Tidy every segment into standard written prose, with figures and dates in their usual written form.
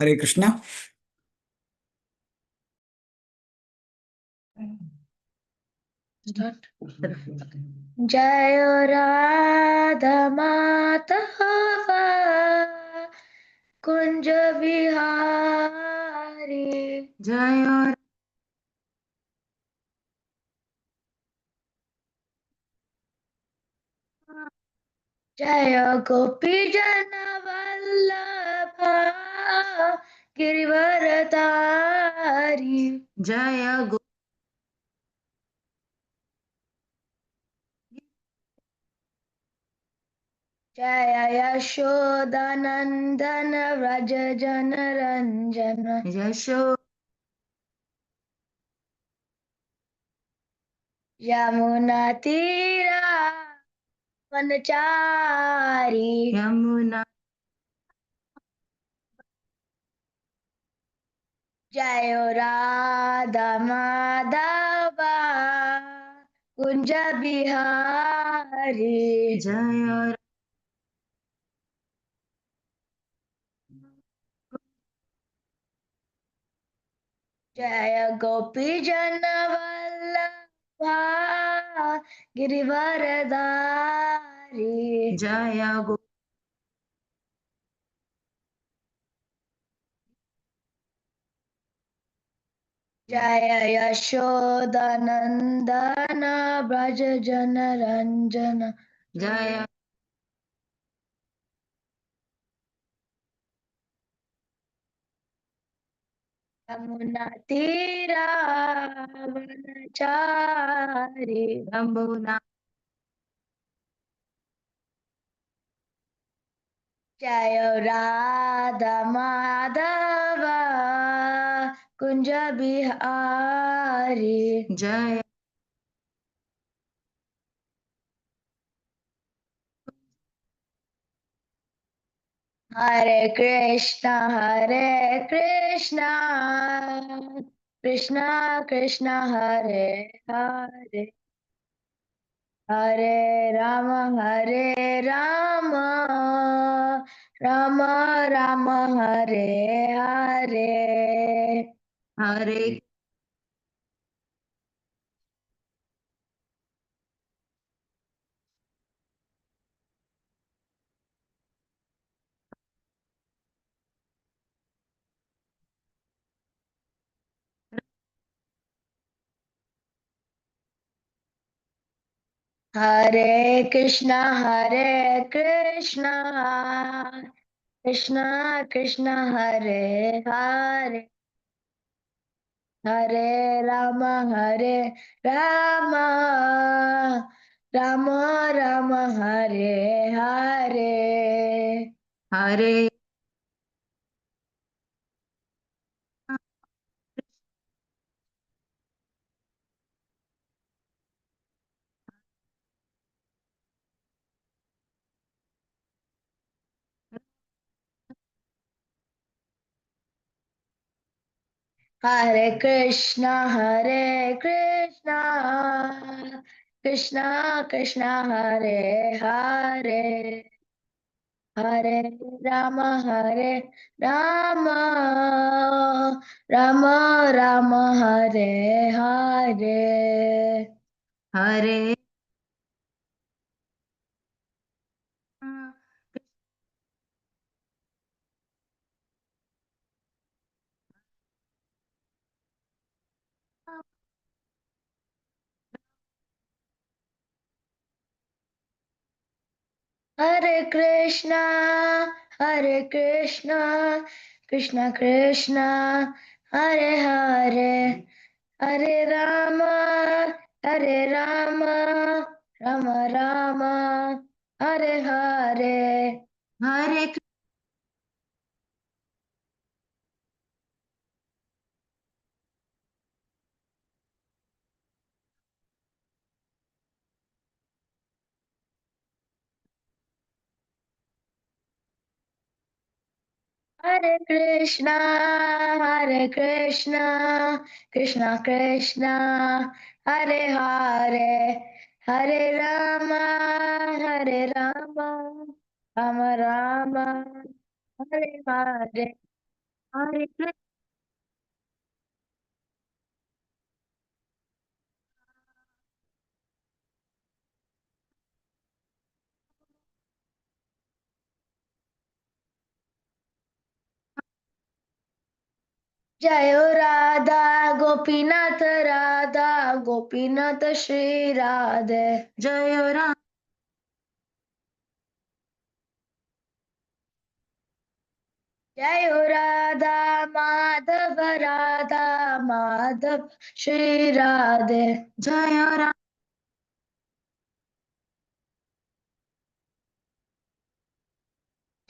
हरे Krishna. Start. जय राधा माधव कुंज बिहारी। जय जय गोपी जन वल्लभ गिरिवरधारी। जय जय यशोदानंदन व्रज जन रंजन। यशो यमुना तीरा वनचारी। यमुना जय राधा माधव कुंज बिहारी। जय जय गोपी जन वल्लभा गिरिवरधारी। जय जय यशोदानंदन ब्रज जन रंजन। जय यमुना तीरा वनचारी। यमुना जय राधा माधव कुंज बिहारी। जय हरे कृष्णा कृष्णा कृष्णा हरे हरे हरे राम राम राम हरे हरे। हरे कृष्णा कृष्णा कृष्णा हरे हरे हरे राम राम राम राम हरे हरे हरे हरे कृष्णा कृष्णा कृष्णा हरे हरे हरे राम राम राम राम हरे हरे हरे हरे कृष्णा कृष्णा कृष्णा हरे हरे हरे राम राम राम हरे हरे हरे हरे कृष्णा कृष्णा कृष्णा हरे हरे हरे राम राम राम हरे हरे Hare Krishna. जय हो राधा गोपीनाथ राधा गोपीनाथ श्री राधे जय हो राधा जय हो राधा माधव श्री राधे जय हो राधा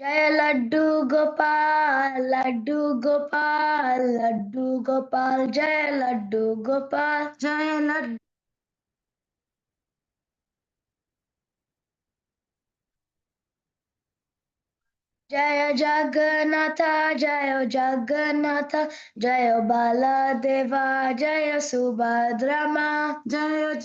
जय लड्डू गोपाल जय लड्डू गोपाल जय लड्डू जय जगन्नाथ जगन्नाथ जय बालादेवा जय सुभद्रमा जय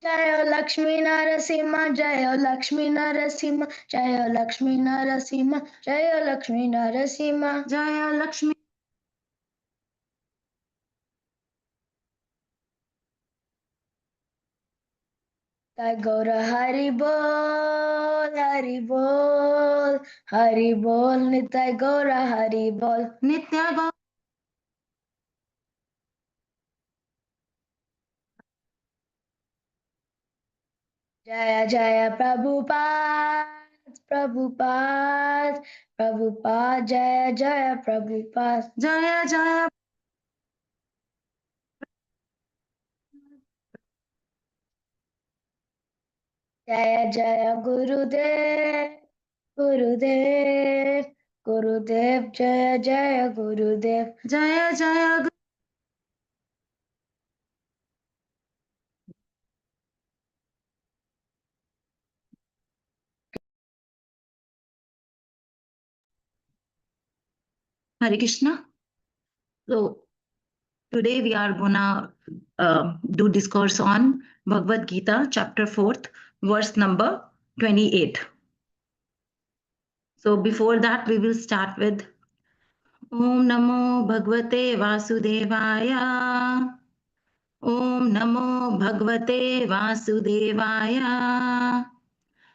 जय लक्ष्मी नरसिंह जय लक्ष्मी नरसिंह जय लक्ष्मी नरसिंह जय लक्ष्मी नरसिंह जय लक्ष्मी गौर हरि बोल हरि बोल हरि बोल नित्य गौर हरि बोल नित्य गौर जय जय प्रभुपाद प्रभुपाद प्रभुपाद जय जय प्रभुपाद जय जय जय जय गुरुदेव गुरुदेव गुरुदेव जय जय गुरुदेव जय जय Hare Krishna. So today we are gonna do discourse on Bhagavad Gita Chapter 4th, verse number 28. So before that we will start with Om Namo Bhagavate Vasudevaya. Om Namo Bhagavate Vasudevaya.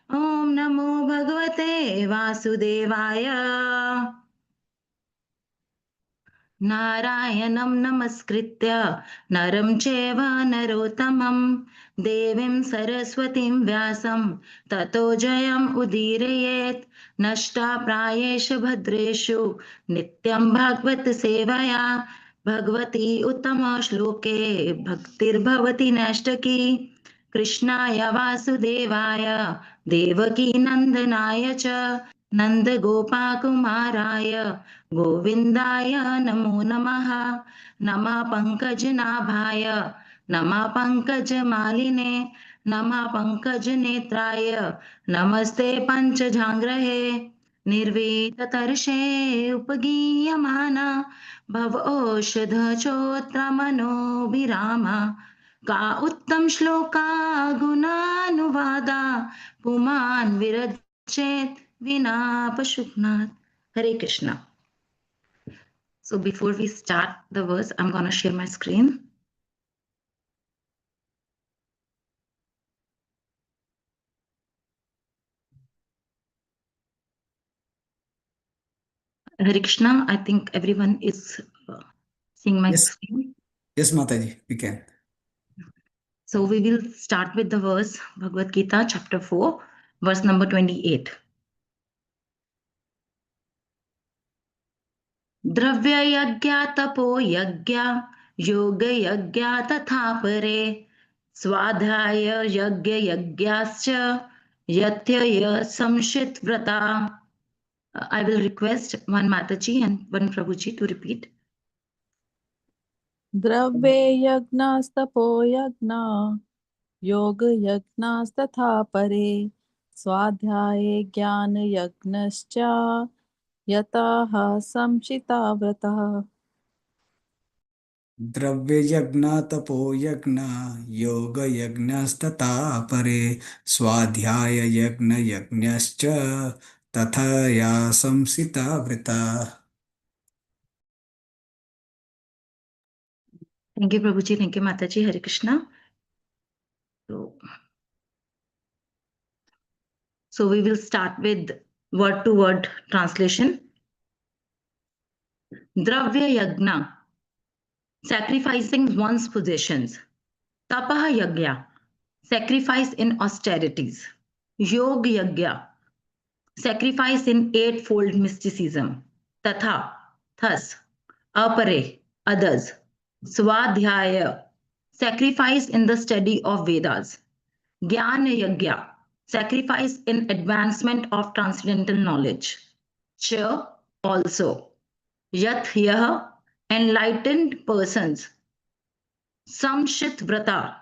Om Namo Bhagavate Vasudevaya. नारायणं नमस्कृत्य नरं चैव नरोत्तमं देवीं सरस्वतीं व्यासं ततो जयम् उदीरयेत् नष्टाप्रायेषु भद्रेषु नित्यं भागवत सेवया भगवती उत्तमश्लोके भक्तिर्भवति नैष्टकी कृष्णाय वासुदेवाय देवकी नन्दनाय च नन्दगोपाकुमाराय गोविन्दाय नमो नमः नमः पङ्कजनाभाय नमः पङ्कजमालिने नमः पङ्कजनेत्राय नमस्ते पञ्चजाङ्ग्रहे निर्वेदतर्षे उपगीयमाना भव औषधचोत्रमनोभिराम का उत्तम श्लोका गुणानुवादा पुमान् विरचेत् विना पशुघ्नात्. Hare Krishna. So before we start the verse, I'm going to share my screen. Hare Krishna. I think everyone is seeing my screen. Yes, Mataji, we can. So we will start with the verse, Bhagavad Gita Chapter 4, verse number 28. द्रव्य यज्ञ तपो यज्ञ योग यज्ञ तथा परे स्वाध्याय यज्ञ यज्ञाश्च यत्यय संशित व्रता. I will request one Mataji and one Prabhuji to repeat. द्रव्ये यज्ञास्तपो यज्ञा योग यज्ञास्तथा परे स्वाध्याये ज्ञान यज्ञश्च यतः संशिता व्रतः. द्रव्ययज्ञ तपोयज्ञ योगयज्ञस्तथा परे स्वाध्याययज्ञयज्ञश्च तथया संसिता वृता। Thank you, Prabhuji. Thank you, Mataji. Hare Krishna. So we will start with word-to-word translation. Dravya yagna, sacrificing one's possessions. Tapaha yagya, sacrifice in austerities. Yog yagya, sacrifice in eightfold mysticism. Tatha, thus. Apare, others. Swadhyaya, sacrifice in the study of Vedas. Jnana yagya, sacrifice in advancement of transcendental knowledge. Cha, also. Yat yah, enlightened persons. Samshit vrata,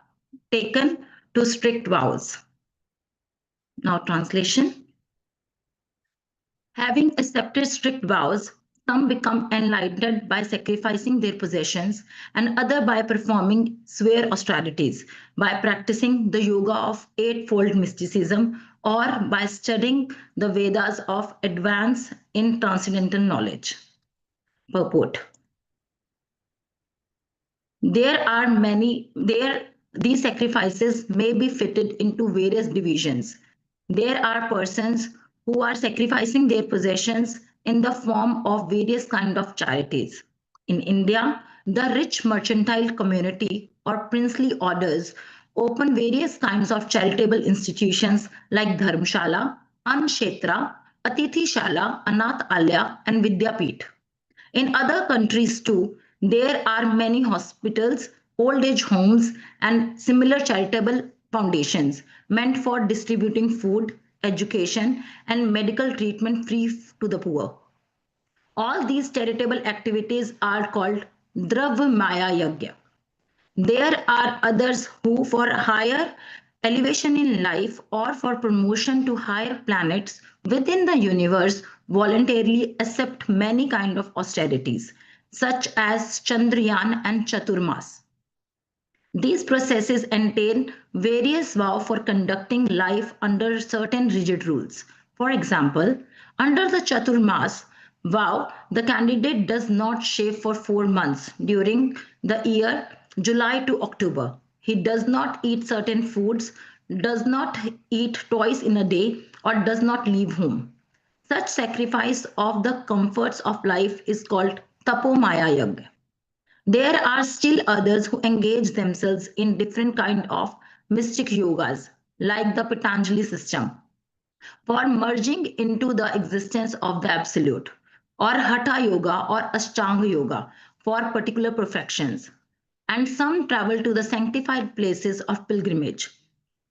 taken to strict vows. Now translation. Having accepted strict vows, some become enlightened by sacrificing their possessions, and other by performing swear austerities, by practicing the yoga of eightfold mysticism, or by studying the Vedas of advance in transcendental knowledge. Purport. These sacrifices may be fitted into various divisions. There are persons who are sacrificing their possessions in the form of various kinds of charities. In India, the rich mercantile community or princely orders open various kinds of charitable institutions like Dharmshala, Anshetra, Atithi Shala, Anath Alaya, and Vidyapith. In other countries too, there are many hospitals, old age homes, and similar charitable foundations meant for distributing food, education, and medical treatment free to the poor. All these charitable activities are called Drav Maya Yagya. There are others who, for higher elevation in life or for promotion to higher planets within the universe, voluntarily accept many kinds of austerities, such as Chandrayaan and Chaturmas. These processes entail various vows for conducting life under certain rigid rules. For example, under the Chaturmas vow, the candidate does not shave for 4 months during the year July to October. He does not eat certain foods, does not eat twice in a day, or does not leave home. Such sacrifice of the comforts of life is called Tapomaya Yagya. There are still others who engage themselves in different kind of mystic yogas, like the Patanjali system, for merging into the existence of the absolute, or Hatha yoga or Ashtanga yoga for particular perfections. And some travel to the sanctified places of pilgrimage.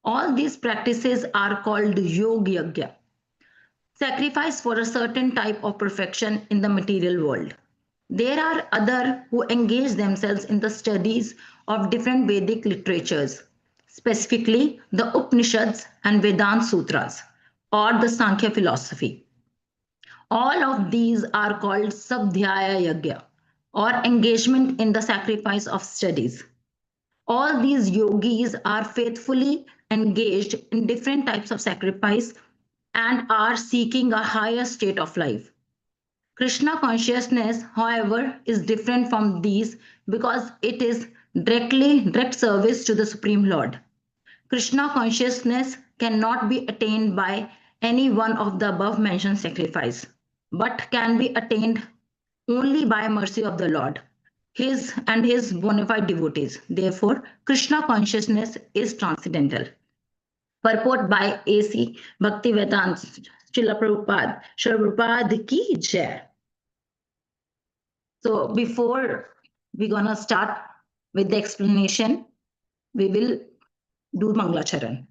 All these practices are called Yoga Yagya, sacrifice for a certain type of perfection in the material world. There are others who engage themselves in the studies of different Vedic literatures, specifically the Upanishads and Vedanta Sutras, or the Sankhya philosophy. All of these are called Sabdhyaya Yagya, or engagement in the sacrifice of studies. All these yogis are faithfully engaged in different types of sacrifice and are seeking a higher state of life. Krishna consciousness, however, is different from these because it is direct service to the Supreme Lord. Krishna consciousness cannot be attained by any one of the above mentioned sacrifice, but can be attained only by mercy of the Lord, his bona fide devotees. Therefore, Krishna consciousness is transcendental. Purport by A.C. Bhaktivedanta Srila Prabhupada ki jai. So before we're gonna start with the explanation, we will do Manglacharan.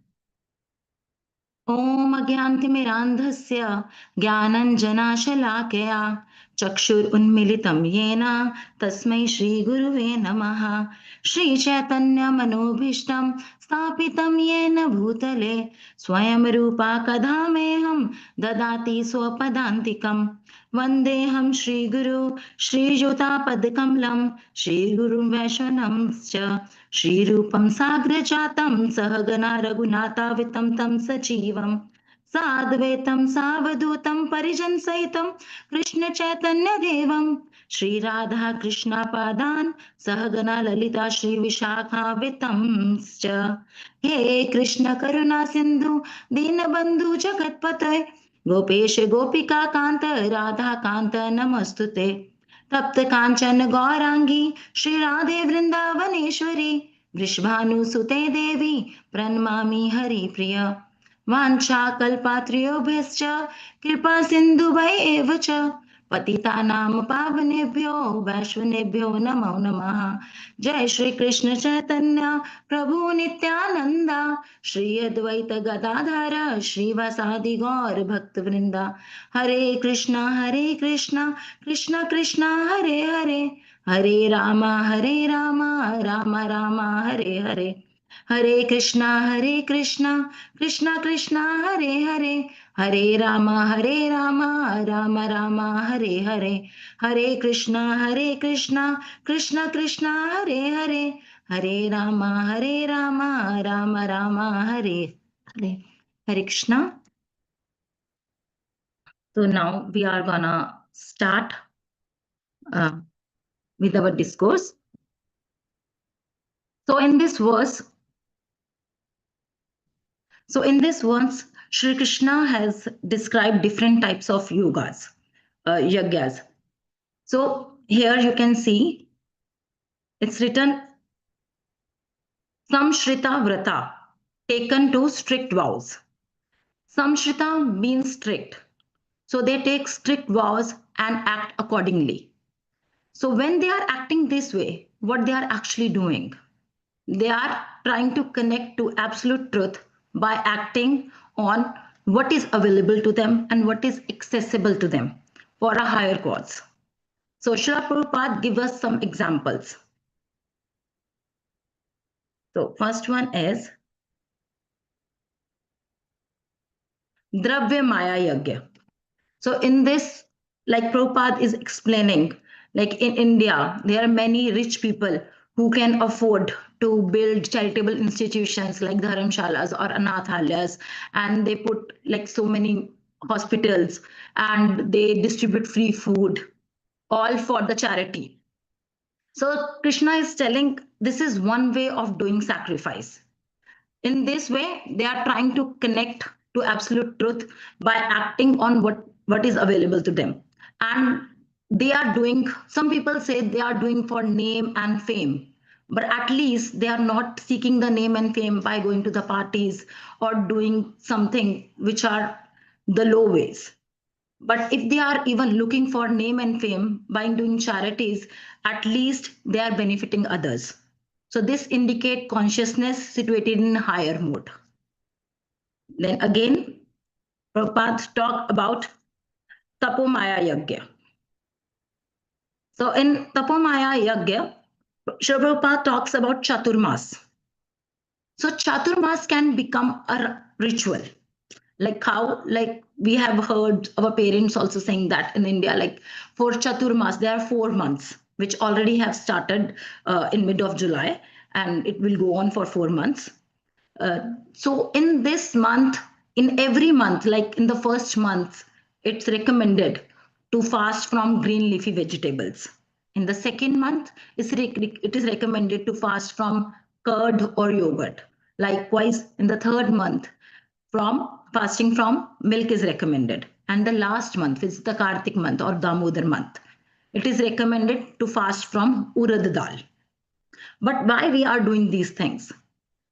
ॐ अज्ञानतिमिरान्धस्य ज्ञानञ्जनाशलाकया चक्षुरुन्मिलितं येन तस्मै श्रीगुरुवे नमः। श्रीचैतन्यमनोभीष्टं स्थापितं येन भूतले स्वयं रूपा कदा मेऽहं ददाति स्वपदान्तिकम् वन्देऽहं श्रीगुरु श्रीयुतापदकमलं श्रीगुरुं वैष्णवंश्च श्रीरूपं साग्रजातं सहगना रघुनाथावितं तं सजीवम् साद्वैतं सावधूतं परिजनसहितं कृष्णचैतन्यदेवं श्रीराधा कृष्णपादान् सहगना ललिता श्रीविशाखावितंश्च हे कृष्ण करुणा सिन्धु दीनबन्धु जगत्पते गोपेश गोपिका कान्त राधा कान्त नमस्तुते तप्त कांचन गौरांगी श्री राधे वृंदावनेश्वरी वृषभानुसुते देवी प्रणमामि हरिप्रिय वाञ्छाकल्पात्रयोभ्यश्च कृपा सिन्धुभय एव च पतितानां पावनेभ्यो वैष्णवेभ्यो नमो नमः जय श्री कृष्ण चैतन्य प्रभु नित्यानंद श्री अद्वैत गदाधर श्रीवासादि गौर भक्त वृंदा हरे Krishna Krishna Krishna Hare Hare Hare Ram Ram Hare Hare Hare Krishna Krishna Hare Hare Hare Ram Ram Hare Hare Hare Krishna Krishna Krishna Hare Hare Hare Ram Ram Hare Hare Hare Krishna. So now we are gonna start with our discourse. So in this verse, Shri Krishna has described different types of yogas, yagyas. So here you can see it's written Samshrita Vrata, taken to strict vows. Samshrita means strict. So they take strict vows and act accordingly. So when they are acting this way, what they are actually doing? They are trying to connect to absolute truth by acting on what is available to them and what is accessible to them for a higher cause. So Srila Prabhupada gives us some examples. So first one is Dravya Maya Yagya. So in this, like Prabhupada is explaining, like in India, there are many rich people who can afford to build charitable institutions like dharamshalas or anathalayas, and they put like so many hospitals and they distribute free food, all for the charity. So Krishna is telling this is one way of doing sacrifice. In this way, they are trying to connect to absolute truth by acting on what is available to them. And they are doing, some people say they are doing for name and fame, but at least they are not seeking the name and fame by going to the parties or doing something which are the low ways. But if they are even looking for name and fame by doing charities, at least they are benefiting others. So this indicate consciousness situated in higher mode. Then again, Prabhupada talk about Tapomaya Yagya. So in Tapomaya Yagya, Srila Prabhupada talks about Chaturmas. So Chaturmas can become a ritual. Like how, like we have heard our parents also saying that in India, like for Chaturmas, there are 4 months which already have started in mid of July, and it will go on for 4 months. So in this month, in every month, like in the first month, it's recommended to fast from green leafy vegetables. In the second month, it is recommended to fast from curd or yogurt. Likewise, in the third month, from fasting from milk is recommended. And the last month, which is the Kartik month or Damodar month, it is recommended to fast from urad dal. But why we are doing these things?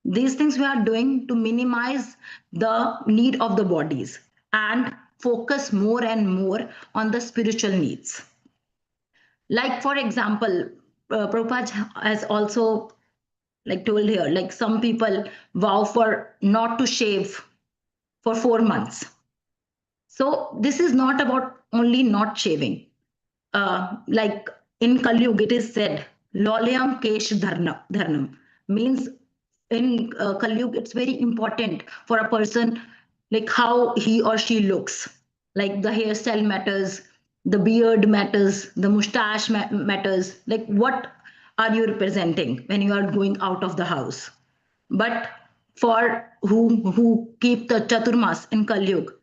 These things we are doing to minimize the need of the bodies and focus more and more on the spiritual needs. Like for example, Prabhupada has also like told here, like some people vow for not to shave for 4 months. So this is not about only not shaving. Like in Kali Yuga, it is said, Lolyam Kesh Dharnam means in Kali Yuga, it's very important for a person, like how he or she looks. Like the hairstyle matters, the beard matters, the mustache matters. Like what are you representing when you are going out of the house? But for who keep the Chaturmas in Kali Yuga,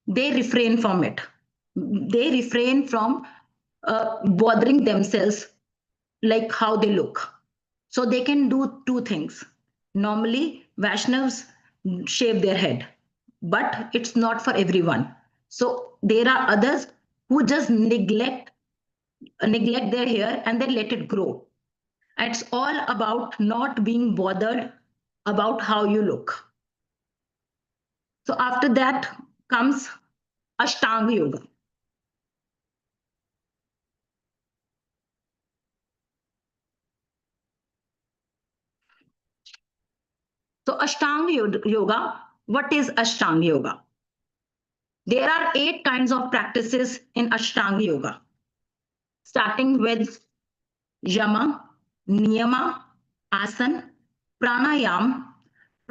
they refrain from it. They refrain from bothering themselves like how they look. So they can do two things. Normally, Vaishnavas shave their head, but it's not for everyone. So there are others who just neglect their hair and then let it grow. It's all about not being bothered about how you look. So after that comes Ashtanga Yoga. So Ashtanga Yoga, what is Ashtanga Yoga? There are 8 kinds of practices in Ashtanga Yoga, starting with Yama, Niyama, Asan, Pranayam,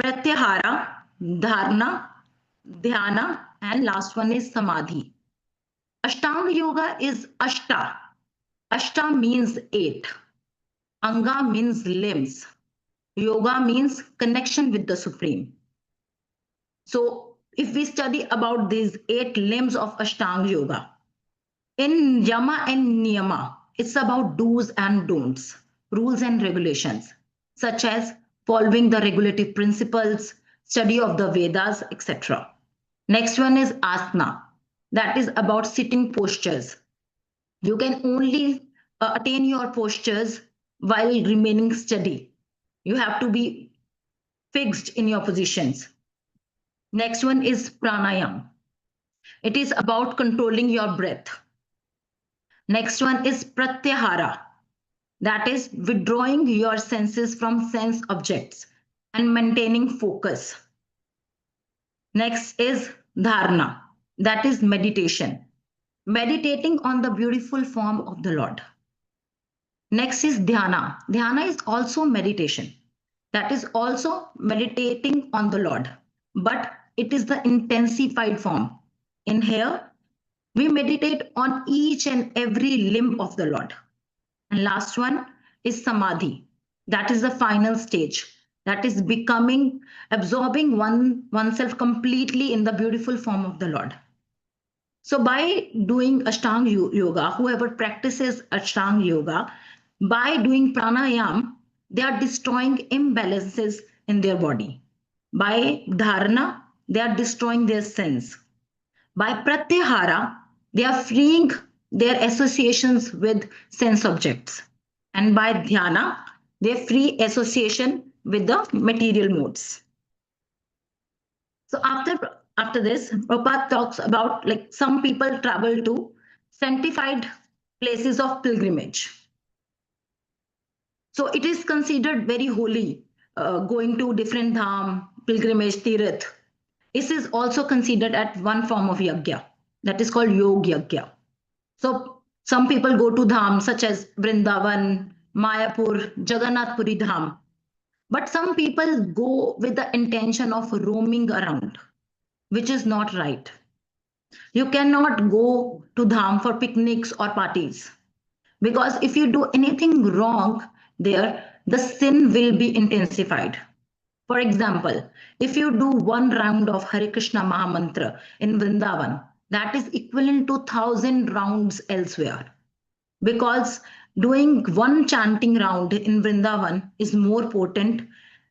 Pratyahara, Dharana, Dhyana, and last one is Samadhi. Ashtanga Yoga is Ashta. Ashta means 8. Anga means limbs. Yoga means connection with the Supreme. So if we study about these 8 limbs of Ashtanga Yoga, in Yama and Niyama, it's about do's and don'ts, rules and regulations, such as following the regulative principles, study of the Vedas, etc. Next one is asana, that is about sitting postures. You can only attain your postures while remaining steady. You have to be fixed in your positions. Next one is pranayam. It is about controlling your breath. Next one is pratyahara. That is withdrawing your senses from sense objects and maintaining focus. Next is dharana. That is meditation. Meditating on the beautiful form of the Lord. Next is dhyana. Dhyana is also meditation. That is also meditating on the Lord, but it is the intensified form. In here, we meditate on each and every limb of the Lord. And last one is samadhi. That is the final stage. That is becoming, absorbing oneself completely in the beautiful form of the Lord. So by doing Ashtanga Yoga, whoever practices Ashtanga Yoga, by doing pranayam, they are destroying imbalances in their body. By dharana, they are destroying their sense. By pratyahara, they are freeing their associations with sense objects. And by dhyana, they free association with the material modes. So after this, Prabhupada talks about like some people travel to sanctified places of pilgrimage. So it is considered very holy, going to different dham, pilgrimage, tirath. This is also considered at one form of yajna, that is called yog yajna. So some people go to dham such as Vrindavan, Mayapur, Jagannath Puri dham. But some people go with the intention of roaming around, which is not right. You cannot go to dham for picnics or parties, because if you do anything wrong there, the sin will be intensified. For example, if you do one round of Hare Krishna Mahamantra in Vrindavan, that is equivalent to 1,000 rounds elsewhere. Because doing one chanting round in Vrindavan is more potent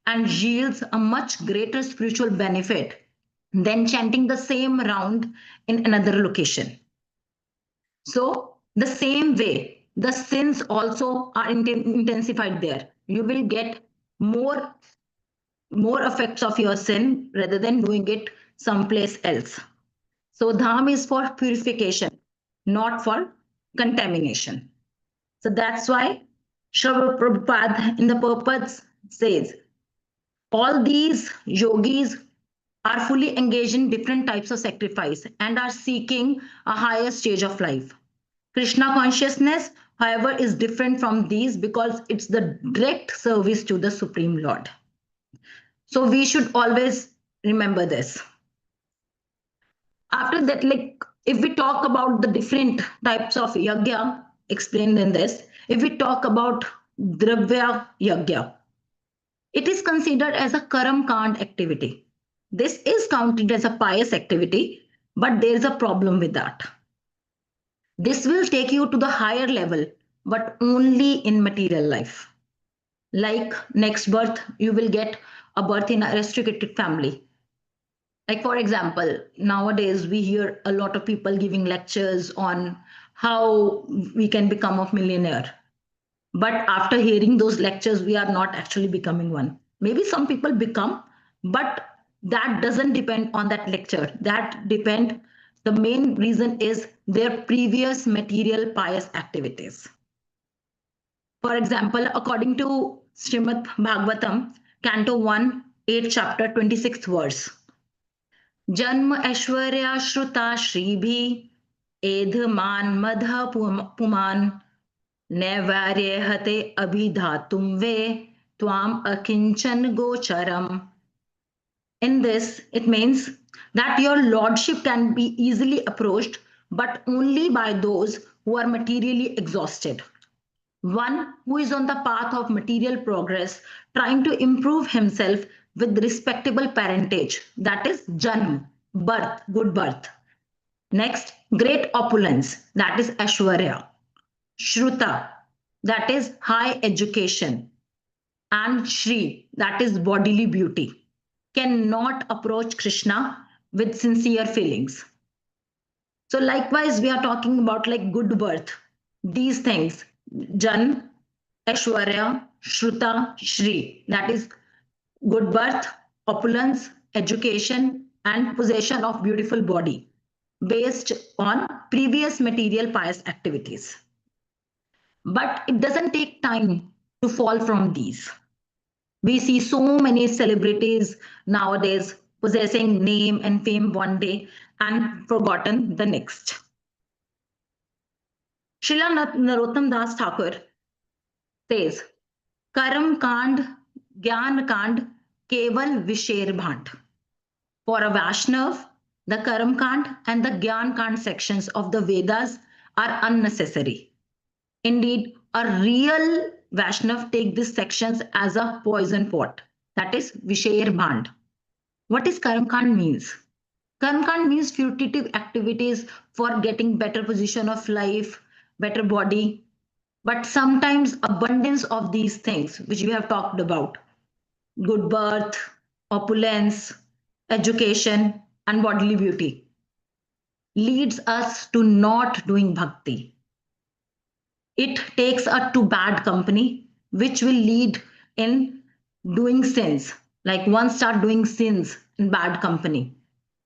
and yields a much greater spiritual benefit than chanting the same round in another location. So, the same way, the sins also are intensified there. You will get more more effects of your sin rather than doing it someplace else. So dham is for purification, not for contamination. So that's why Srila Prabhupada in the purpose says all these yogis are fully engaged in different types of sacrifice and are seeking a higher stage of life. Krishna consciousness, however, is different from these because it's the direct service to the Supreme Lord. So we should always remember this. After that, like if we talk about the different types of yagya explained in this, if we talk about dravya yagya, it is considered as a karam kand activity. This is counted as a pious activity, but there is a problem with that. This will take you to the higher level, but only in material life. Like next birth, you will get a birth in a restricted family. Like, for example, nowadays we hear a lot of people giving lectures on how we can become a millionaire. But after hearing those lectures, we are not actually becoming one. Maybe some people become, but that doesn't depend on that lecture. The main reason is their previous material pious activities. For example, according to Srimad Bhagavatam, Canto 1, 8 chapter 26th verse. जन्म ऐश्वर्या श्रुता श्रीभि एधमान मध पुमान नैवार्यहते अभिधातुम वे त्वाम अकिंचन गोचरम. In this, it means that your lordship can be easily approached, but only by those who are materially exhausted. One who is on the path of material progress, trying to improve himself with respectable parentage, that is Janm, birth, good birth. Next, great opulence, that is Ashwarya. Shruta, that is high education. And Shri, that is bodily beauty, cannot approach Krishna with sincere feelings. So likewise, we are talking about like good birth. These things, Jan, Aishwarya, Shruta, Shri, that is good birth, opulence, education, and possession of beautiful body based on previous material pious activities. But it doesn't take time to fall from these. We see so many celebrities nowadays possessing name and fame one day and forgotten the next. Srila Narottam Das Thakur says, Karam Kand, Gyan Kand, Keval Visher Bhant. For a Vaishnav, the Karam Kand and the Gyan Kand sections of the Vedas are unnecessary. Indeed, a real Vaishnav take these sections as a poison pot. That is Visher Bhand. What is Karam Kand means? Karam Kand means fugitive activities for getting better position of life, better body, but sometimes abundance of these things which we have talked about, good birth, opulence, education, and bodily beauty, leads us to not doing bhakti. It takes us to bad company, which will lead in doing sins. Like one start doing sins in bad company,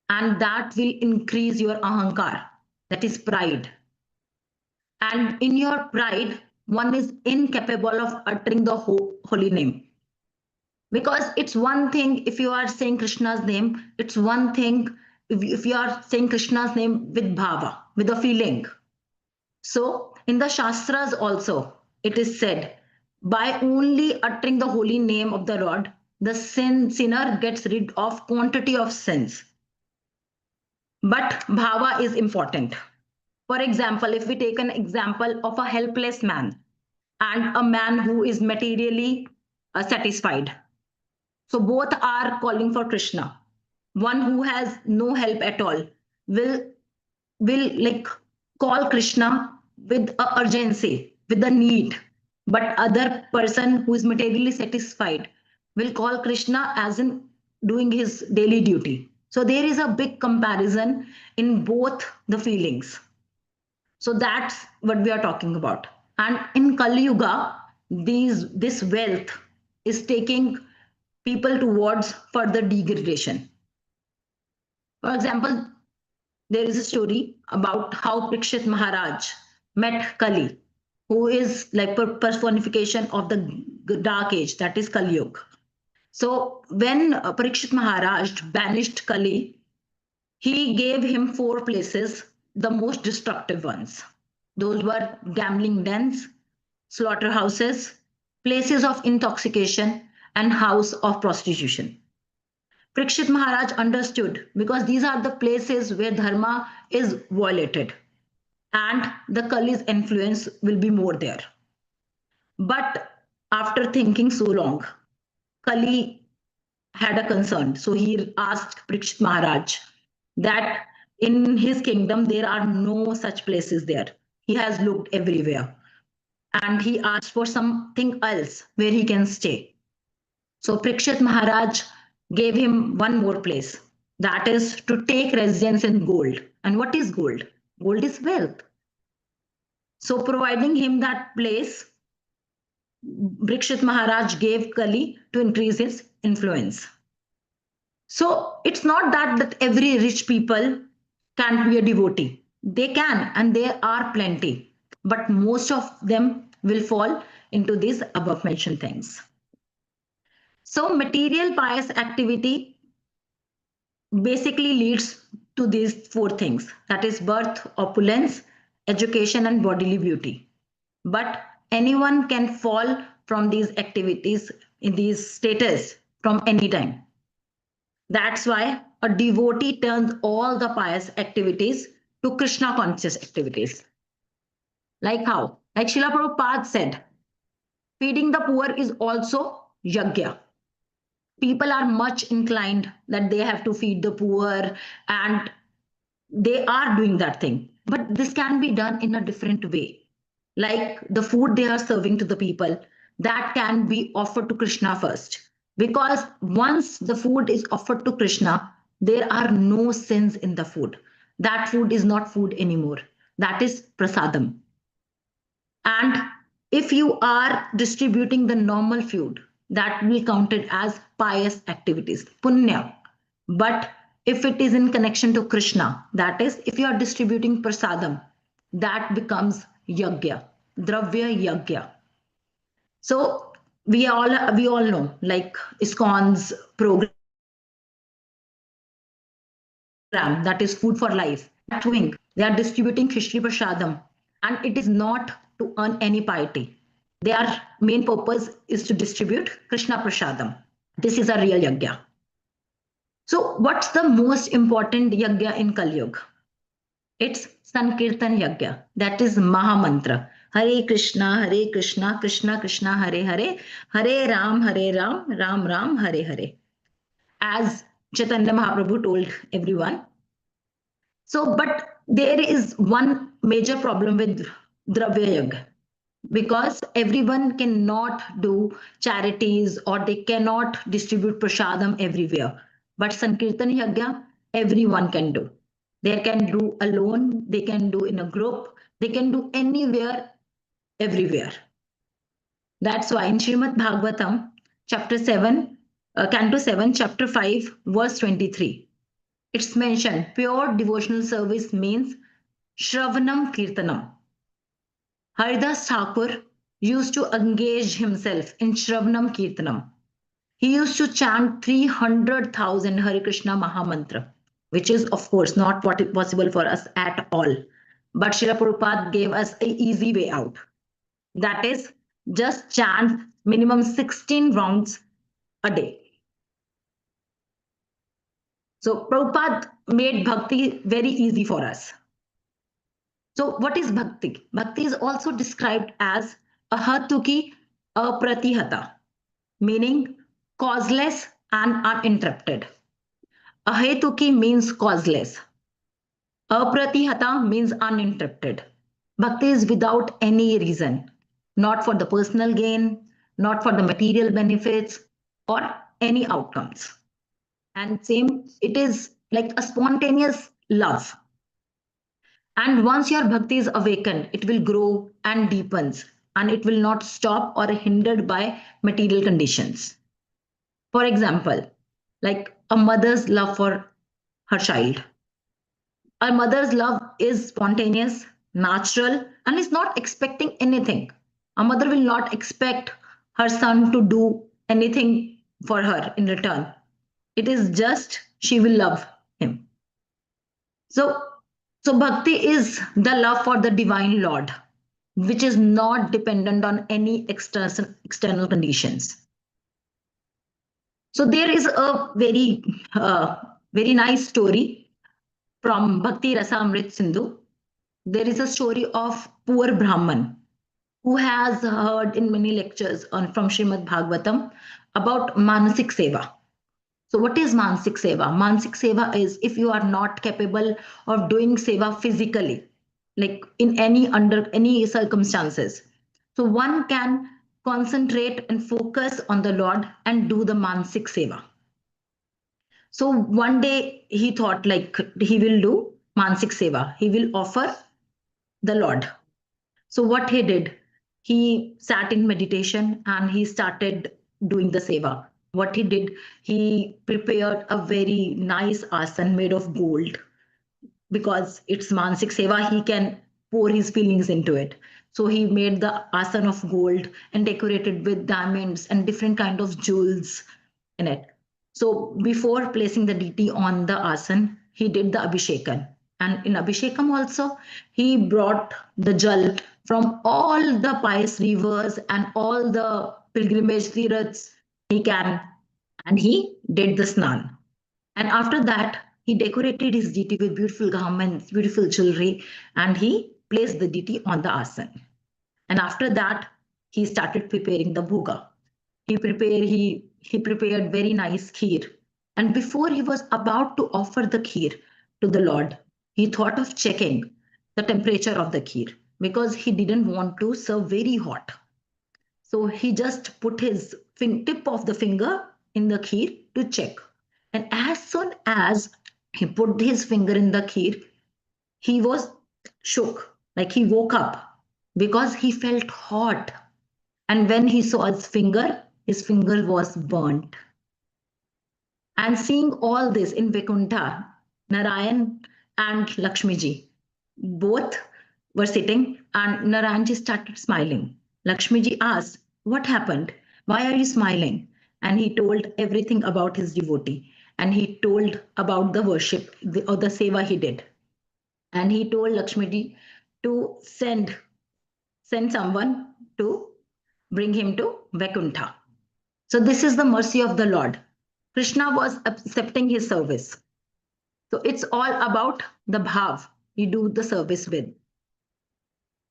and that will increase your ahankar, that is pride. And in your pride, one is incapable of uttering the holy name. Because it's one thing if you are saying Krishna's name, it's one thing if you are saying Krishna's name with bhava, with a feeling. So in the Shastras also, it is said, by only uttering the holy name of the Lord, the sinner gets rid of quantity of sins. But bhava is important. For example, if we take an example of a helpless man and a man who is materially satisfied. So both are calling for Krishna. One who has no help at all will like call Krishna with a urgency, with a need. But other person who is materially satisfied will call Krishna as in doing his daily duty. So there is a big comparison in both the feelings. So that's what we are talking about. And in Kali Yuga, this wealth is taking people towards further degradation. For example, there is a story about how Parikshit Maharaj met Kali, who is like personification of the dark age, that is Kali Yuga. So when Parikshit Maharaj banished Kali, he gave him 4 places, the most destructive ones. Those were gambling dens, slaughterhouses, places of intoxication, and house of prostitution. Parikshit Maharaj understood, because these are the places where dharma is violated and the Kali's influence will be more there. But after thinking so long, Kali had a concern. So he asked Parikshit Maharaj that in his kingdom there are no such places there. He has looked everywhere and he asked for something else where he can stay. So Parikshit Maharaj gave him one more place, that is to take residence in gold. And what is gold? Gold is wealth. So providing him that place, Parikshit Maharaj gave Kali to increase his influence. So it's not that every rich people can't be a devotee. They can, and there are plenty, but most of them will fall into these above mentioned things. So material pious activity basically leads to these four things, that is birth, opulence, education, and bodily beauty. But anyone can fall from these activities in these status from any time. That's why a devotee turns all the pious activities to Krishna conscious activities. Like how? Like Srila Prabhupada said, feeding the poor is also yajna. People are much inclined that they have to feed the poor, and they are doing that thing. But this can be done in a different way. Like the food they are serving to the people, that can be offered to Krishna first. Because once the food is offered to Krishna, there are no sins in the food. That food is not food anymore. That is prasadam. And if you are distributing the normal food, that will be counted as pious activities, punya. But if it is in connection to Krishna, that is, if you are distributing prasadam, that becomes yajna, dravya yajna. So we all know, like ISKCON's program, that is food for life. Doing, they are distributing Khishri Prasadam, and it is not to earn any piety. Their main purpose is to distribute Krishna Prasadam. This is a real yajna. So, what's the most important yajna in Kali Yuga? It's Sankirtan Yajna, that is Mahamantra. Hare Krishna, Krishna Krishna, Hare Hare, Hare Ram, Ram Ram, Hare Hare. As Chaitanya Mahaprabhu told everyone. So, but there is one major problem with Dravya Yajna, because everyone cannot do charities or they cannot distribute prasadam everywhere. But Sankirtan Yajna, everyone can do. They can do alone, they can do in a group, they can do anywhere, everywhere. That's why in Srimad Bhagavatam, chapter 7, Canto 7, chapter 5, verse 23, it's mentioned pure devotional service means Shravanam Kirtanam. Haridas Thakur used to engage himself in Shravanam Kirtanam. He used to chant 300,000 Hare Krishna Mahamantra, which is, of course, not possible for us at all. But Srila Prabhupada gave us an easy way out. That is, just chant minimum 16 rounds a day. So Prabhupada made bhakti very easy for us. So what is bhakti? Bhakti is also described as ahatuki apratihata, meaning causeless and uninterrupted. Ahetuki means causeless. Apratihata means uninterrupted. Bhakti is without any reason, not for the personal gain, not for the material benefits, or any outcomes. And same, it is like a spontaneous love. And once your bhakti is awakened, it will grow and deepens, and it will not stop or hindered by material conditions. For example, like a mother's love for her child. A mother's love is spontaneous, natural, and is not expecting anything. A mother will not expect her son to do anything for her in return. It is just she will love him. So, so bhakti is the love for the divine Lord, which is not dependent on any external conditions. So there is a very nice story from Bhakti Rasamrit Sindhu. There is a story of poor Brahman who has heard in many lectures on from Srimad Bhagavatam about Manasik Seva. So what is Mansik Seva? Mansik Seva is if you are not capable of doing Seva physically, like in any under any circumstances. So one can concentrate and focus on the Lord and do the Mansik Seva. So one day he thought like he will do Mansik Seva. He will offer the Lord. So what he did, he sat in meditation and he started doing the seva. What he did, he prepared a very nice asan made of gold because it's Mansik Seva, he can pour his feelings into it. So he made the asan of gold and decorated with diamonds and different kind of jewels in it. So before placing the deity on the asan, he did the abhishekan. And in abhishekam also, he brought the jal from all the pious rivers and all the pilgrimage tirths he can, and he did the snan. And after that, he decorated his deity with beautiful garments, beautiful jewelry, and he placed the deity on the asan. And after that, he started preparing the bhoga. He prepared very nice kheer. And before he was about to offer the kheer to the Lord, he thought of checking the temperature of the kheer because he didn't want to serve very hot. So he just put his tip of the finger in the kheer to check. And as soon as he put his finger in the kheer, he was shook, like he woke up because he felt hot. And when he saw his finger was burnt. And seeing all this in Vaikuntha, Narayan and Lakshmi ji both were sitting, and Narayan ji started smiling. Lakshmi ji asked, "What happened? Why are you smiling?" And he told everything about his devotee, and he told about the worship or the seva he did. And he told Lakshmi ji to send someone to bring him to Vaikuntha. So this is the mercy of the Lord. Krishna was accepting his service. So it's all about the bhav you do the service with.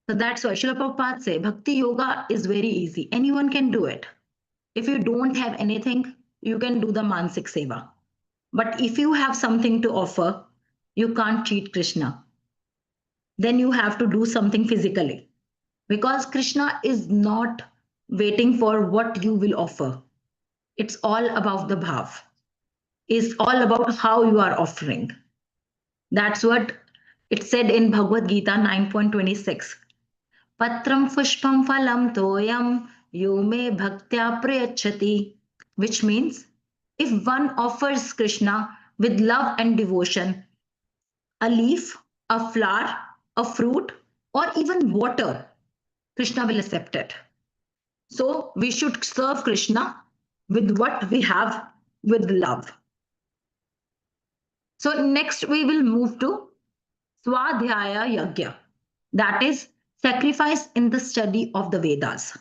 So that's why Srila Prabhupada say Bhakti Yoga is very easy. Anyone can do it. If you don't have anything, you can do the Mansik Seva. But if you have something to offer, you can't cheat Krishna. Then you have to do something physically. Because Krishna is not waiting for what you will offer. It's all about the bhav. It's all about how you are offering. That's what it said in Bhagavad Gita 9.26. Patram pushpam phalam toyam yo me bhaktya prayachati. Which means if one offers Krishna with love and devotion, a leaf, a flower, a fruit, or even water, Krishna will accept it. So we should serve Krishna with what we have with love. So next we will move to Swadhyaya Yajna, that is sacrifice in the study of the Vedas.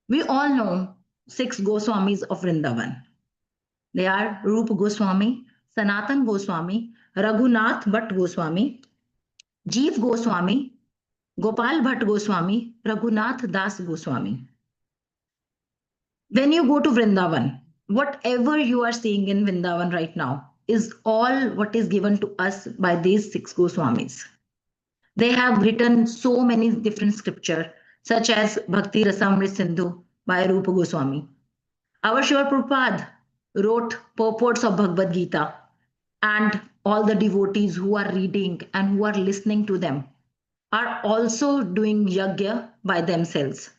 We all know six Goswamis of Vrindavan. They are Rupa Goswami, Sanatan Goswami, Raghunath Bhatt Goswami, Jeev Goswami, Gopal Bhatt Goswami, Raghunath Das Goswami. When you go to Vrindavan, whatever you are seeing in Vrindavan right now is all what is given to us by these six Goswamis. They have written so many different scripture, such as Bhakti Rasamrit Sindhu by Rupa Goswami. Our Srila Prabhupada wrote purports of Bhagavad Gita, and all the devotees who are reading and who are listening to them are also doing yajna by themselves.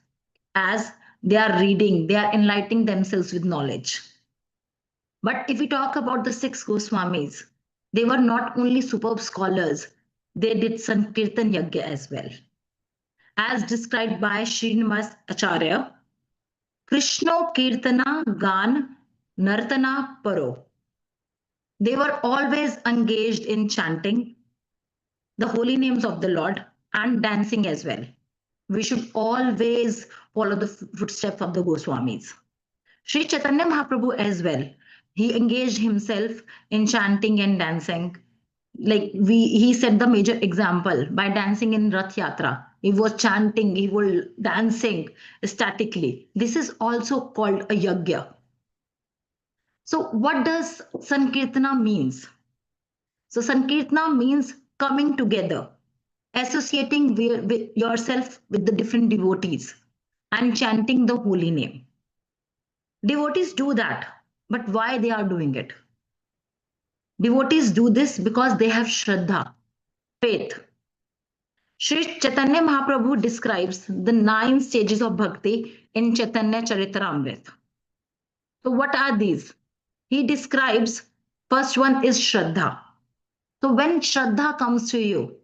As they are reading, they are enlightening themselves with knowledge. But if we talk about the six Goswamis, they were not only superb scholars, they did Sankirtan Yajna as well. As described by Srinivas Acharya, Krishna Kirtana Gan Nartana Paro. They were always engaged in chanting the holy names of the Lord and dancing as well. We should always follow the footsteps of the Goswamis. Sri Chaitanya Mahaprabhu as well. He engaged himself in chanting and dancing. He set the major example by dancing in Rath Yatra. He was chanting, he was dancing statically. This is also called a yagya. So, what does Sankirtana means? So, Sankirtana means coming together, associating with yourself with the different devotees and chanting the holy name. Devotees do that, but why they are doing it? Devotees do this because they have Shraddha, faith. Sri Chaitanya Mahaprabhu describes the 9 stages of bhakti in Chaitanya Charitamrita. So, what are these? He describes first one is Shraddha. So, when Shraddha comes to you,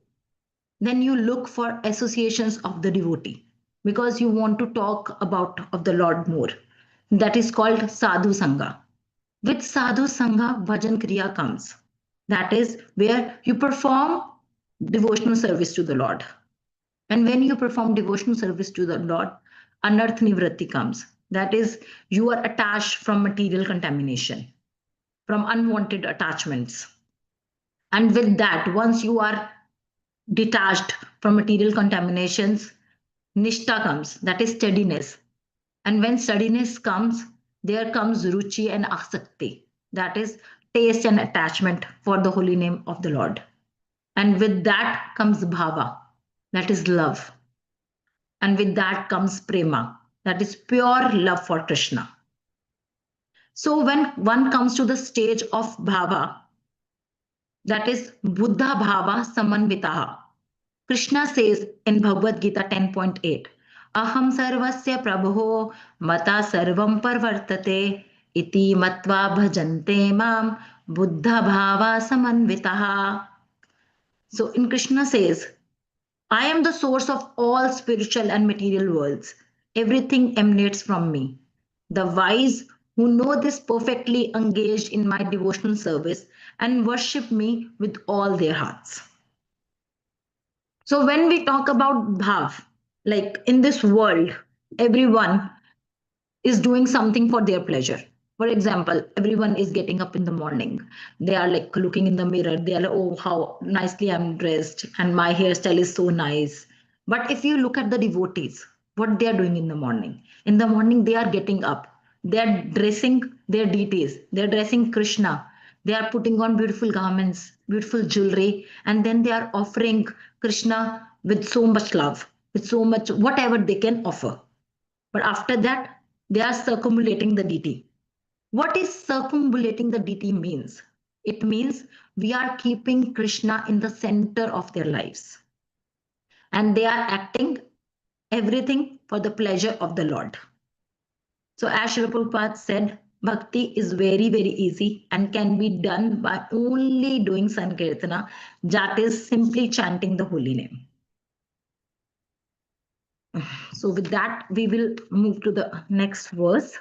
then you look for associations of the devotee because you want to talk about of the Lord more. That is called Sadhu Sangha. With Sadhu Sangha, Bhajan Kriya comes. That is where you perform devotional service to the Lord. And when you perform devotional service to the Lord, Anarth Nivritti comes. That is, you are attached from material contamination, from unwanted attachments. And with that, once you are detached from material contaminations, Nishta comes. That is steadiness. And when steadiness comes, there comes Ruchi and Asakti. That is taste and attachment for the holy name of the Lord. And with that comes Bhava. That is love. And with that comes Prema. That is pure love for Krishna. So when one comes to the stage of Bhava, that is Buddha Bhava Samanvitaha. Krishna says in Bhagavad Gita 10.8, Aham sarvasya prabho mata sarvam parvartate iti matva bhajante mam buddha bhava samanvitaha. So in Krishna says, I am the source of all spiritual and material worlds. Everything emanates from me. The wise who know this perfectly engaged in my devotional service and worship me with all their hearts. So when we talk about bhav, like in this world, everyone is doing something for their pleasure. For example, everyone is getting up in the morning. They are like looking in the mirror. They are like, oh, how nicely I'm dressed and my hairstyle is so nice. But if you look at the devotees, what they are doing in the morning they are getting up. They are dressing their deities. They are dressing Krishna. They are putting on beautiful garments, beautiful jewelry, and then they are offering Krishna with so much love, with so much whatever they can offer. But after that, they are circumambulating the deity. What is circumambulating the deity means? It means we are keeping Krishna in the center of their lives. And they are acting everything for the pleasure of the Lord. So as Srila Prabhupada said, bhakti is very, very easy and can be done by only doing Sankirtana, that is simply chanting the holy name. So with that, we will move to the next verse.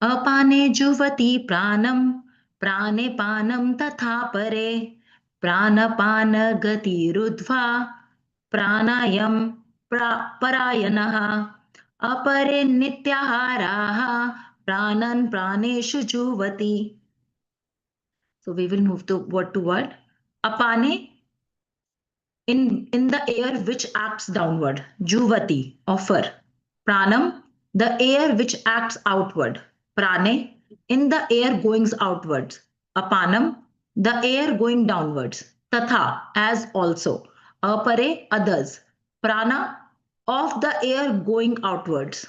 अपाने जुवति प्राणं प्राणे पानं तथा परे प्राणपानगतिरुद्ध्वा प्राणायं परायणः अपरे नित्याहाराः प्राणन् प्राणेषु जुवति. So we will move to word. Apane in the air which acts downward. Juvati, offer. Pranam, the air which acts outward. Prane, in the air going outwards. Apanam, the air going downwards. Tatha, as also. Apare, others. Prana, of the air going outwards.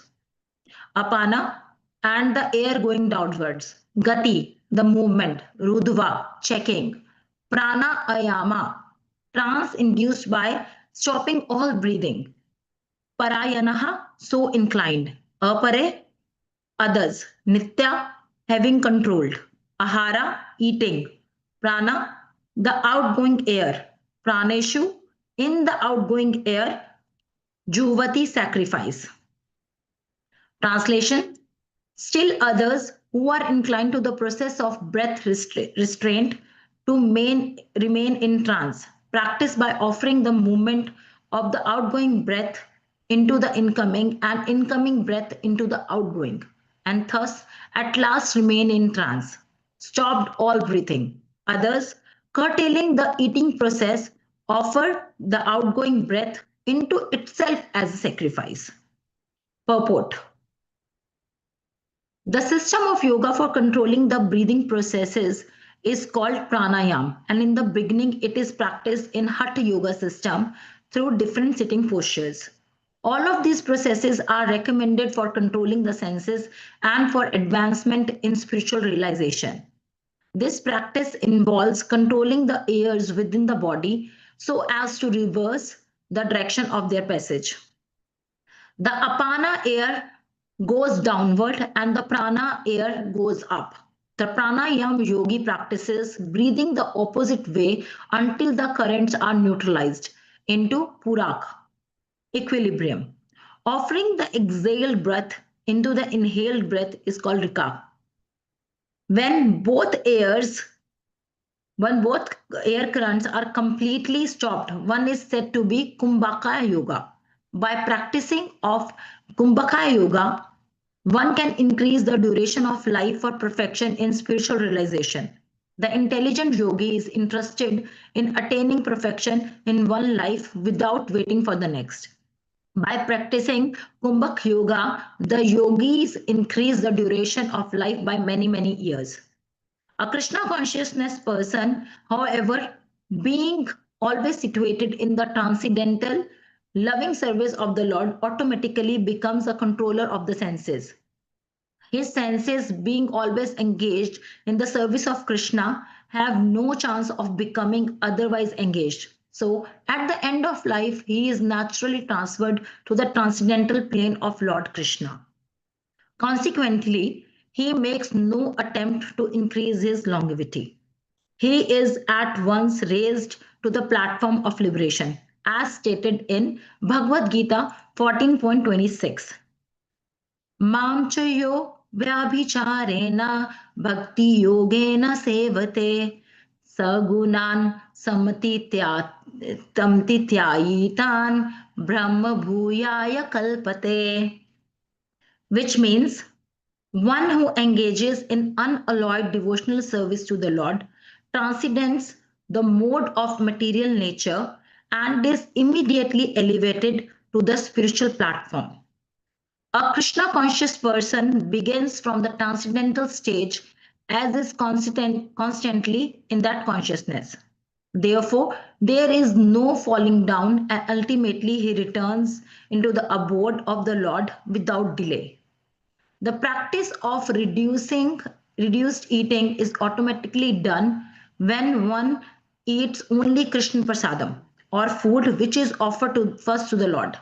Apana, and the air going downwards. Gati, the movement. Rudhva, checking. Prana ayama, trance induced by stopping all breathing. Parayanaha, so inclined. Apare, others. Nitya, having controlled. Ahara, eating. Prana, the outgoing air. Praneshu, in the outgoing air. Juvati, sacrifice. Translation: still others who are inclined to the process of breath restraint to remain in trance. Practice by offering the movement of the outgoing breath into the incoming and incoming breath into the outgoing, and thus at last remain in trance. Stopped all breathing. Others, curtailing the eating process, offer the outgoing breath into itself as a sacrifice. Purport. The system of yoga for controlling the breathing processes is called pranayam, and in the beginning it is practiced in hatha yoga system through different sitting postures. All of these processes are recommended for controlling the senses and for advancement in spiritual realization. This practice involves controlling the airs within the body so as to reverse the direction of their passage. The apana air goes downward and the prana air goes up. The pranayam yogi practices breathing the opposite way until the currents are neutralized into purak, equilibrium. Offering the exhaled breath into the inhaled breath is called rika. When both airs when both air currents are completely stopped, one is said to be Kumbhaka Yoga. By practicing of Kumbhaka Yoga, one can increase the duration of life for perfection in spiritual realization. The intelligent yogi is interested in attaining perfection in one life without waiting for the next. By practicing Kumbhak Yoga, the yogis increase the duration of life by many, many years. A Krishna consciousness person, however, being always situated in the transcendental, loving service of the Lord, automatically becomes a controller of the senses. His senses, being always engaged in the service of Krishna, have no chance of becoming otherwise engaged. So, at the end of life, he is naturally transferred to the transcendental plane of Lord Krishna. Consequently, he makes no attempt to increase his longevity. He is at once raised to the platform of liberation, as stated in Bhagavad Gita 14.26. Mam chayo vyabhicharena bhakti yogena sevate sagunan samtityayitan brahma bhuyaya kalpate, which means one who engages in unalloyed devotional service to the Lord transcends the mode of material nature and is immediately elevated to the spiritual platform. A Krishna conscious person begins from the transcendental stage as is constantly in that consciousness. Therefore, there is no falling down and ultimately he returns into the abode of the Lord without delay. The practice of reduced eating is automatically done when one eats only Krishna prasadam or food which is offered first to the Lord.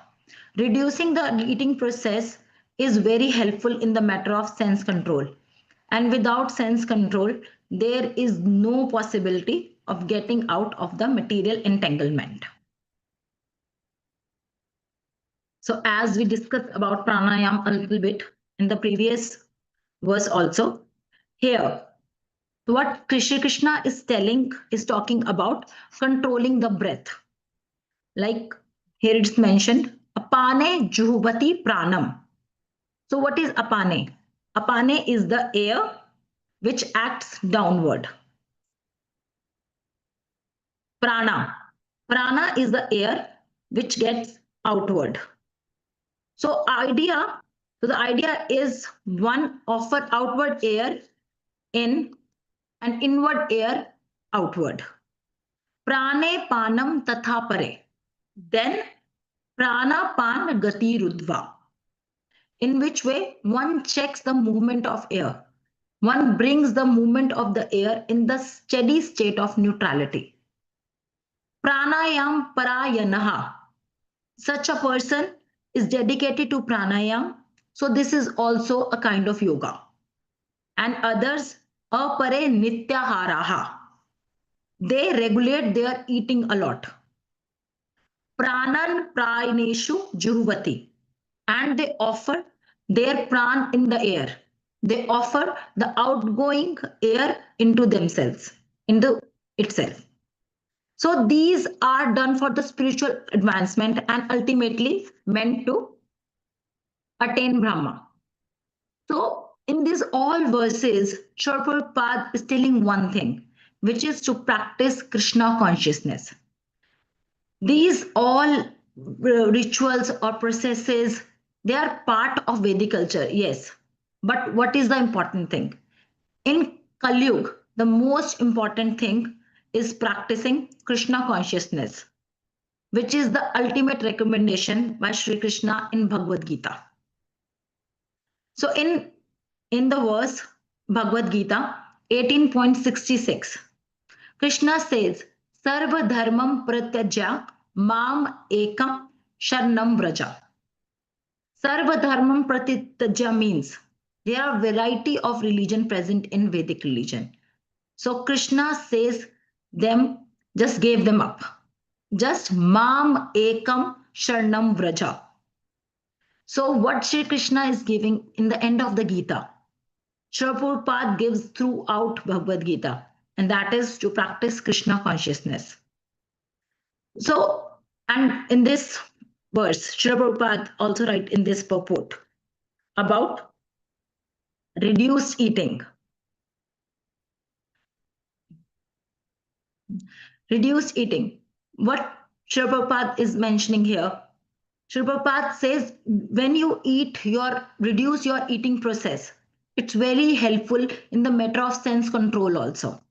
Reducing the eating process is very helpful in the matter of sense control. And without sense control, there is no possibility of getting out of the material entanglement. So as we discussed about pranayam a little bit in the previous verse also, here what Krishna is talking about controlling the breath. Like here it's mentioned, apane juhubati pranam. So what is apane? Apane is the air which acts downward. Prana. Prana is the air which gets outward. So the idea is one offer outward air in and inward air outward. Prane panam tatha pare. Then prana pan gati rudva. In which way one checks the movement of air. One brings the movement of the air in the steady state of neutrality. Pranayam parayanaha. Such a person is dedicated to pranayam. So this is also a kind of yoga. And others, apare nityaharaha. They regulate their eating a lot. Pranan praneshu juhvati. And they offer their pran in the air. They offer the outgoing air into themselves, itself. So these are done for the spiritual advancement and ultimately meant to attain Brahma. So in these all verses, Srila Prabhupada is telling one thing, which is to practice Krishna consciousness. These all rituals or processes, they are part of Vedic culture, yes. But what is the important thing? In Kali Yuga, the most important thing is practicing Krishna consciousness, which is the ultimate recommendation by Sri Krishna in Bhagavad Gita. So in the verse Bhagavad Gita 18.66, Krishna says, Sarva dharmam pratyajya mam ekam sharnam vraja. Sarva dharmam pratyajya means there are variety of religion present in Vedic religion. So Krishna says them, just gave them up. Just mam ekam sharnam vraja. So what Sri Krishna is giving in the end of the Gita, Srila Prabhupada gives throughout Bhagavad Gita, and that is to practice Krishna consciousness. So, and in this verse, Srila Prabhupada also write in this purport about reduced eating. Reduced eating. What Srila Prabhupada is mentioning here, Srila Prabhupada says when you eat, reduce your eating process. It's very helpful in the matter of sense control also.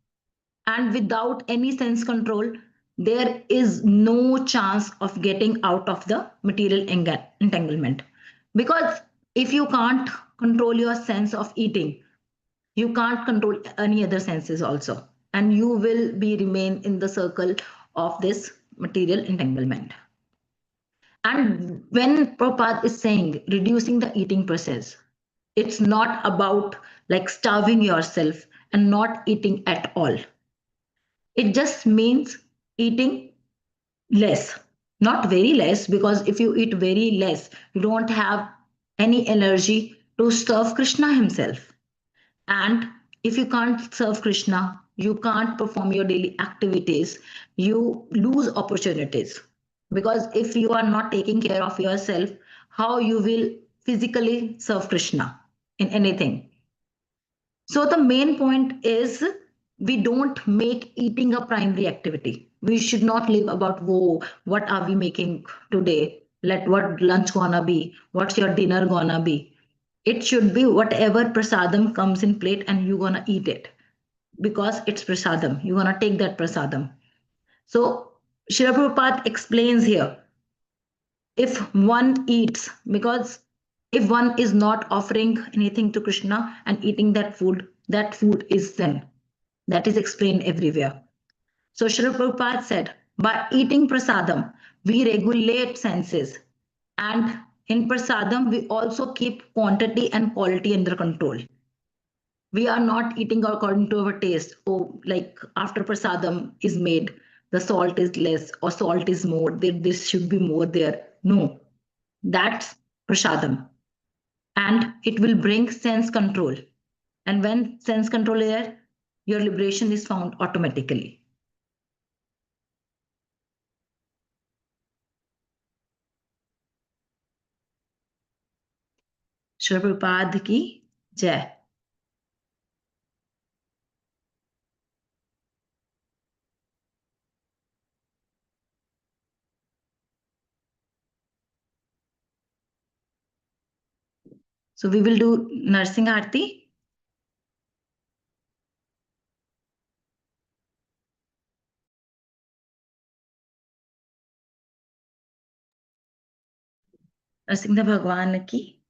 And without any sense control, there is no chance of getting out of the material entanglement. Because if you can't control your sense of eating, you can't control any other senses also, and you will be remain in the circle of this material entanglement. And when Prabhupada is saying reducing the eating process, it's not about like starving yourself and not eating at all. It just means eating less, not very less, because if you eat very less, you don't have any energy to serve Krishna himself. And if you can't serve Krishna, you can't perform your daily activities, you lose opportunities. Because if you are not taking care of yourself, how you will physically serve Krishna in anything? So the main point is we don't make eating a primary activity. We should not live about, whoa, what are we making today? Let what lunch gonna be? What's your dinner gonna be? It should be whatever prasadam comes in plate and you gonna eat it because it's prasadam. You gonna take that prasadam. So Srila Prabhupada explains here, if one eats, because if one is not offering anything to Krishna and eating that food is sin. That is explained everywhere. So Srila Prabhupada said, by eating prasadam, we regulate senses. And in prasadam, we also keep quantity and quality under control. We are not eating according to our taste. Oh, like after prasadam is made, the salt is less or salt is more. This should be more there. No, that's prasadam. And it will bring sense control. And when sense control is there, your liberation is found automatically. Shri Prabhupada ki jai. So we will do Narsing Aarti. Narsingh Bhagwan ki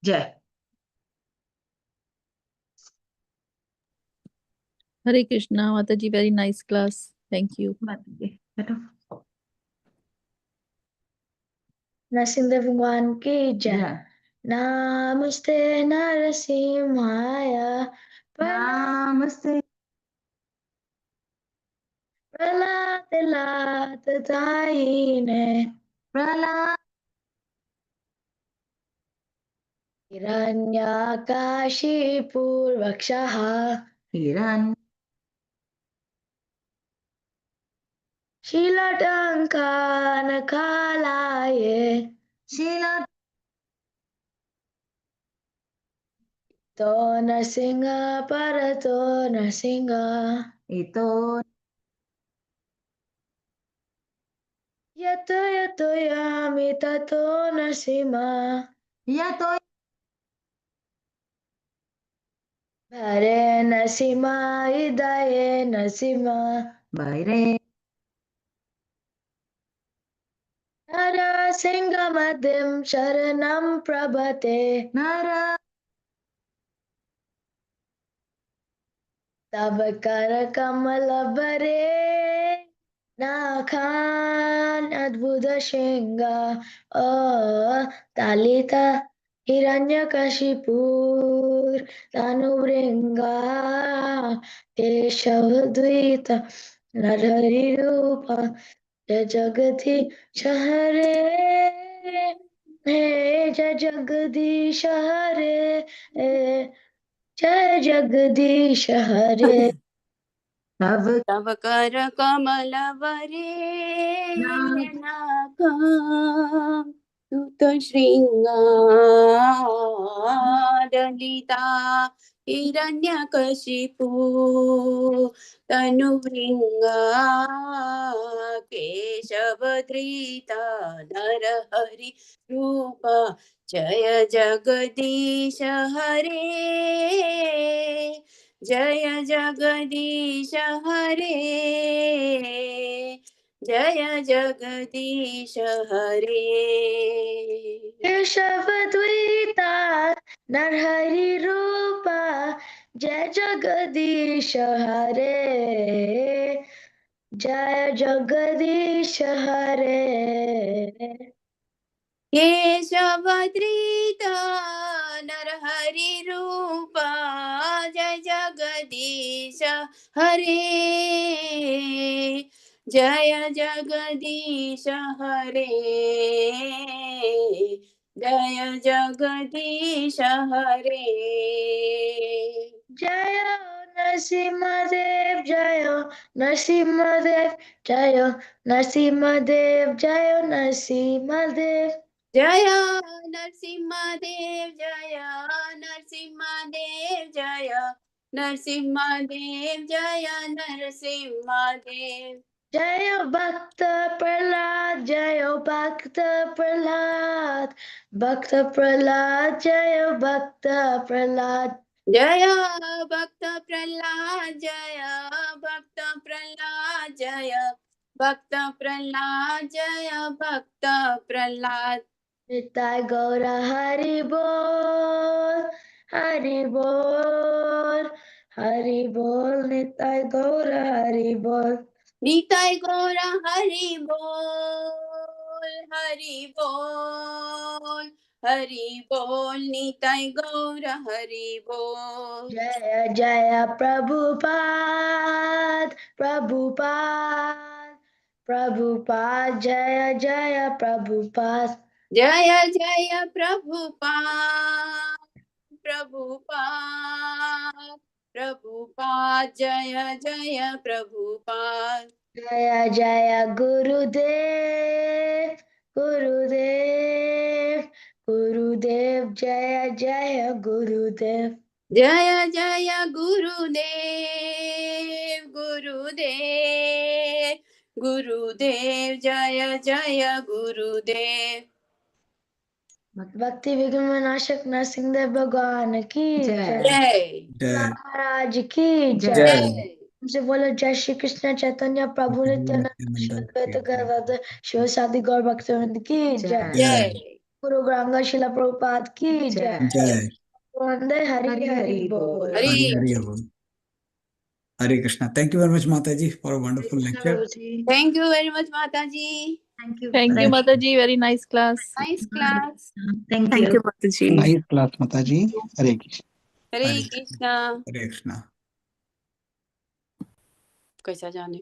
jai. Hare Krishna, Mataji, very nice class. Thank you. Narasimha भगवान की जय। जय। नमस्ते नरसिंहाय Namaste. Prahlad लात दायिने Prahlad. हिरण्याकाशी पूर्वक्षः Hiran. शीलटङ्कानकालाये Sheila तो नरसिंह परतो नरसिंह इतो यतो यतो यामि ततो नरसिंह यतो भरे नरसिंह हृदये नरसिंह भैरे नरसिंहमद्यं शरणं प्रभते नर तव करकमलभरे नाखान अद्भुत सिंह ओ तालिता हिरण्यकशिपुर तनुभृंगा केशवद्वित नरहरिरूप जय जगदीश हरे हे जय जगदीश हरे जय जगदीश हरे तव तव कर कमल वरे नाका तुत श्रृंगार ललिता हिरण्यकशिपु तनुभृंगा केशवधृता नरहरि रूप जय जगदीश हरे जय जगदीश हरे जय जगदीश हरे केशवद्वैता नरहरि रूपा जय जगदीश हरे जय जगदीश हरे केशवधृत नरहरि रूप जय जगदीश हरे जय जगदीश हरे जय जगदीश हरे जय नरसिंहदेव जय नरसिंहदेव जय नरसिंहदेव जय नरसिंहदेव जय नरसिंहदेव जय नरसिंहदेव जय नरसिंहदेव जय नरसिंहदेव जय भक्त प्रहलाद जय भक्त प्रहलाद भक्त प्रहलाद जय भक्त प्रहलाद जय भक्त प्रहलाद जय भक्त प्रहलाद जय भक्त प्रहलाद जय भक्त प्रहलाद निताय गौर हरि बोल हरि बोल हरि बोल निताय गौर हरि बोल निताय गौर हरि बोल हरि बोल हरि बोल निताय गौर हरि बोल जय जय प्रभुपाद प्रभुपाद प्रभुपाद जय जय प्रभुपाद जय जय प्रभुपाद प्रभुपाद प्रभुपाद जय जय प्रभुपाद जय जय गुरुदेव गुरुदेव गुरुदेव जय जय गुरुदेव जय जय गुरुदेव गुरुदेव गुरुदेव जय जय गुरुदेव भक्ति विघ्न विनाशक नरसिंहदेव भगवान की जय। जय जय जय महाराज की जय जय हमसे बोलो जय श्री कृष्ण चैतन्य प्रभु नित्यानंद श्री अद्वैत गदाधर शिव सादि गौर भक्तवृंद की जय जय जय गुरु ग्रांगा शिला प्रभुपाद की जय जय वंदे हरि हरि हरि हरि बोल बोल। हरे हरि हरे बोल Hare Krishna thank you very much Mata ji for a wonderful lecture thank you very much Mata ji Thank you, Mataji. Very nice class. Nice class Thank Thank you. you, Mataji. Nice class Mata ji हरे कृष्ण हरे हरे कृष्णा हरे कृष्णा कैसा जाने का